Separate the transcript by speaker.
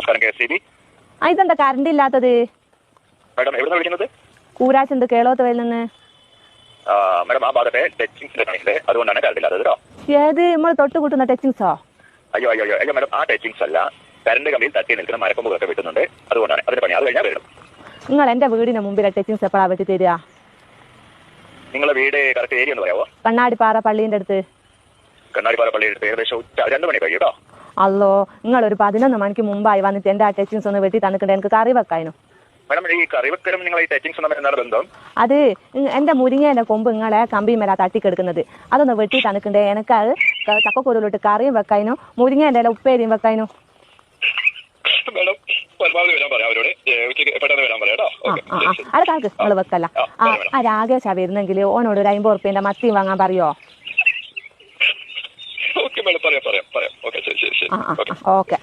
Speaker 1: നമസ്കാരം KSCB.
Speaker 2: ഇതെന്താ current ഇല്ലാത്തത്?
Speaker 1: മാഡം എവിടുന്നാ വിളിക്കുന്നത്?
Speaker 2: കൂരാച്ചുണ്ട് കേളോത്തവയിൽ നിന്ന്.
Speaker 1: മാഡം ആ ഭാഗത്തെ ടച്ചിങ്സിന്റെ പണിയുണ്ട്, അതുകൊണ്ടാണ് കറണ്ട് ഇല്ലാത്തത് കേട്ടോ.
Speaker 2: ഏത് നമ്മൾ തൊട്ട് കൂട്ടുന്ന ടച്ചിങ്സോ?
Speaker 1: അയ്യോ മാഡം, ആ ടച്ചിങ്സ് അല്ല, കറണ്ട് കമ്പിയിൽ തട്ടി നിൽക്കുന്ന മരക്കൊമ്പുകളൊക്കെ വെട്ടുന്നുണ്ട്, അതുകൊണ്ടാണ് അതിന്റെ പണി. അത് കഴിഞ്ഞാൽ വരണം.
Speaker 2: നിങ്ങൾ എന്റെ വീടിന് മുമ്പിലെ ടച്ചിങ്സ് എപ്പോഴാ വെട്ടി തരിക?
Speaker 1: നിങ്ങളുടെ വീട് കറക്റ്റ് ഏരിയ ഒന്ന് പറയാമോ?
Speaker 2: കണ്ണാടിപ്പാറ പള്ളീന്റെ അടുത്ത്.
Speaker 1: കണ്ണാടിപ്പാറ പള്ളിയുടെ അടുത്ത് ഏകദേശം 2 മണി കഴിയും കേട്ടോ.
Speaker 2: അല്ലോ, നിങ്ങൾ ഒരു 11 മണിക്ക് മുമ്പായി വന്നിട്ട് എന്റെ ആ ടച്ചിങ്സ് ഒന്ന് വെട്ടി തന്നിട്ടുണ്ട്, എനിക്ക് കറി വെക്കാനും.
Speaker 1: മാഡം ഈ കറിവെക്കലും നിങ്ങൾ ഈ ടച്ചിങ്സ് തമ്മിൽ എന്താണ് ബന്ധം?
Speaker 2: അത് എന്റെ മുരിങ്ങേന്റെ കൊമ്പ് നിങ്ങളെ കമ്പിമേല തട്ടിക്കെടുക്കുന്നത്, അതൊന്ന് വെട്ടി തന്നിട്ടുണ്ട്. എനിക്ക് അത് ചക്കക്കുരുവിലിട്ട് കറിയും വെക്കാനും മുരിങ്ങേന്റെ ഇല ഉപ്പേരിയും വെക്കാനും.
Speaker 1: മാഡം പരമാവധി വരാൻ പറയാം അവരോട്, പെട്ടെന്ന് വരാൻ പറയാം കേട്ടോ.
Speaker 2: അത് കാക്ക് നിങ്ങൾ വെക്കല്ല. ആ രാകേശാ വരുന്നെങ്കിൽ ഓനോട് ഒരു 50 ഉറുപ്പ്യന്റെ മത്തി വാങ്ങാൻ പറയോ?
Speaker 1: ഓക്കെ മാഡം, പറയാം. ഓക്കെ ശരി.
Speaker 2: ഓക്കെ.